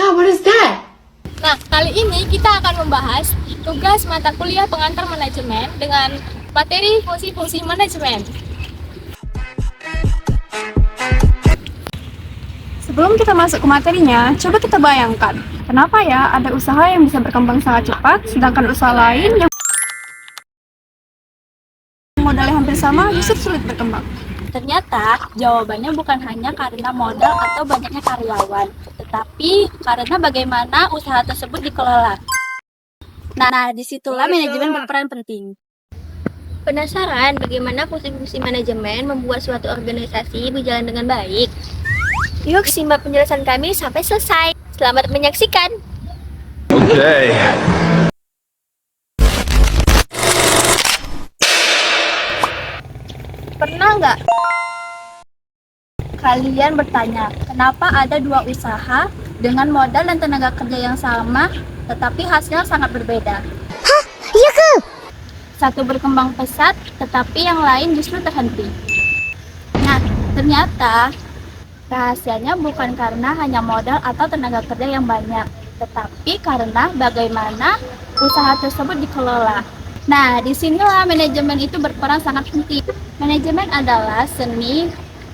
hell, what is that? Nah, kali ini kita akan membahas tugas mata kuliah pengantar manajemen dengan materi fungsi-fungsi manajemen. Sebelum kita masuk ke materinya, coba kita bayangkan, kenapa ya ada usaha yang bisa berkembang sangat cepat, sedangkan usaha lain yang modalnya hampir sama justru sulit berkembang. Ternyata jawabannya bukan hanya karena modal atau banyaknya karyawan, tetapi karena bagaimana usaha tersebut dikelola. Nah, disitulah manajemen berperan penting. Penasaran bagaimana fungsi-fungsi manajemen membuat suatu organisasi berjalan dengan baik? Yuk simak penjelasan kami sampai selesai. Selamat menyaksikan. Okay. Pernah nggak kalian bertanya, kenapa ada dua usaha dengan modal dan tenaga kerja yang sama, tetapi hasilnya sangat berbeda? Hah? Iya ke? Satu berkembang pesat, tetapi yang lain justru terhenti. Nah, ternyata rahasianya bukan karena hanya modal atau tenaga kerja yang banyak, tetapi karena bagaimana usaha tersebut dikelola. Nah, disinilah manajemen itu berperan sangat penting. Manajemen adalah seni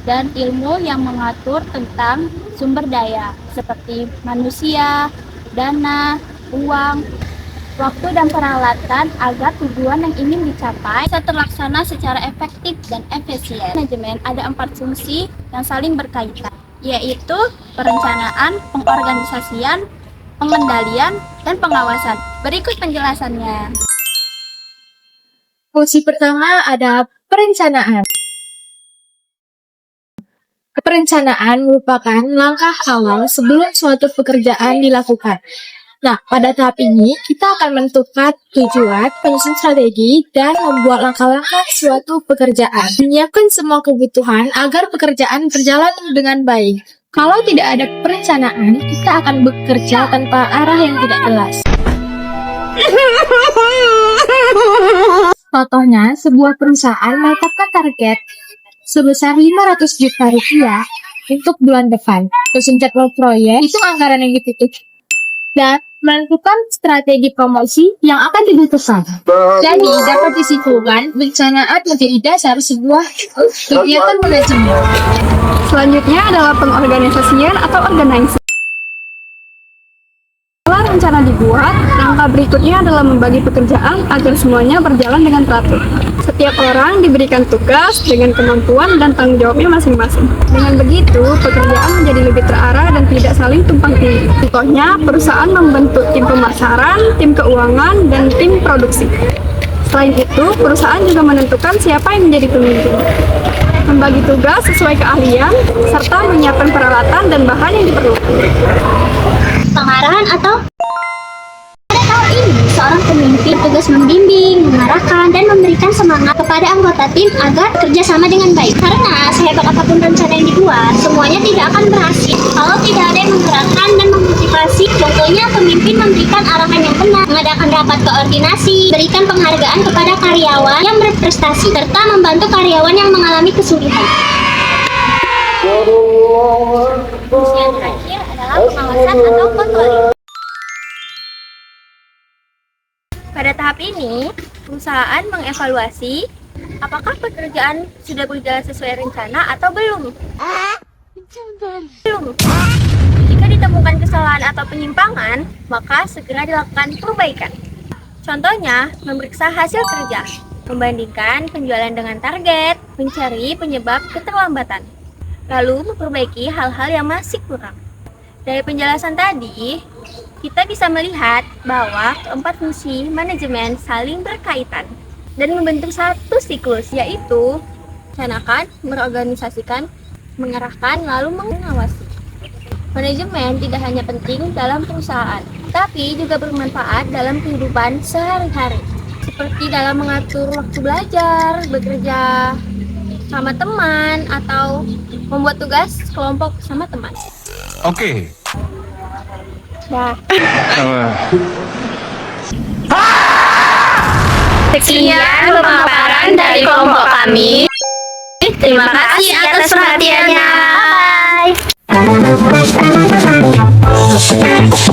dan ilmu yang mengatur tentang sumber daya, seperti manusia, dana, uang, waktu dan peralatan agar tujuan yang ingin dicapai bisa terlaksana secara efektif dan efisien. Manajemen ada 4 fungsi yang saling berkaitan, yaitu perencanaan, pengorganisasian, pengendalian, dan pengawasan. Berikut penjelasannya. Fungsi pertama ada perencanaan. Perencanaan merupakan langkah awal sebelum suatu pekerjaan dilakukan. Nah, pada tahap ini, kita akan menentukan tujuan, menyusun strategi, dan membuat langkah-langkah suatu pekerjaan. Menyiapkan semua kebutuhan agar pekerjaan berjalan dengan baik. Kalau tidak ada perencanaan, kita akan bekerja tanpa arah yang tidak jelas. Contohnya, sebuah perusahaan menetapkan target sebesar 500 juta rupiah untuk bulan depan. Susun jadwal proyek, hitung anggaran yang ditutup, dan menentukan strategi promosi yang akan dibutuhkan. Jadi, dapat disimpulkan, perencanaan menjadi dasar sebuah kegiatan manajemen. Selanjutnya adalah pengorganisasian atau organizing. Setelah rencana dibuat, langkah berikutnya adalah membagi pekerjaan agar semuanya berjalan dengan teratur. Setiap orang diberikan tugas dengan kemampuan dan tanggung jawabnya masing-masing. Dengan begitu, pekerjaan menjadi lebih terarah dan tidak saling tumpang tindih. Contohnya, perusahaan membentuk tim pemasaran, tim keuangan, dan tim produksi. Selain itu, perusahaan juga menentukan siapa yang menjadi pemimpin, membagi tugas sesuai keahlian, serta menyiapkan peralatan dan bahan yang diperlukan. Pengarahan atau pada tahap ini, seorang pemimpin tugas membimbing, mengarahkan, dan memberikan semangat kepada anggota tim agar kerja sama dengan baik. Karena sehebat apapun rencana yang dibuat, semuanya tidak akan berhasil kalau tidak ada yang menggerakkan dan memotivasi. Contohnya, pemimpin memberikan arahan yang benar, mengadakan rapat koordinasi, berikan penghargaan kepada karyawan yang berprestasi, serta membantu karyawan yang mengalami kesulitan. Fungsi yang terakhir adalah pengawasan atau kontrol. Pada tahap ini, perusahaan mengevaluasi apakah pekerjaan sudah berjalan sesuai rencana atau belum. Jika ditemukan kesalahan atau penyimpangan, maka segera dilakukan perbaikan. Contohnya, memeriksa hasil kerja, membandingkan penjualan dengan target, mencari penyebab keterlambatan, lalu memperbaiki hal-hal yang masih kurang. Dari penjelasan tadi, kita bisa melihat bahwa keempat fungsi manajemen saling berkaitan dan membentuk satu siklus, yaitu merencanakan, berorganisasikan, mengarahkan, lalu mengawasi. Manajemen tidak hanya penting dalam perusahaan, tapi juga bermanfaat dalam kehidupan sehari-hari, seperti dalam mengatur waktu belajar, bekerja sama teman, atau membuat tugas kelompok sama teman. Oke. Nah, Sekian pemaparan dari kelompok kami. Terima kasih atas perhatiannya. Bye. Thank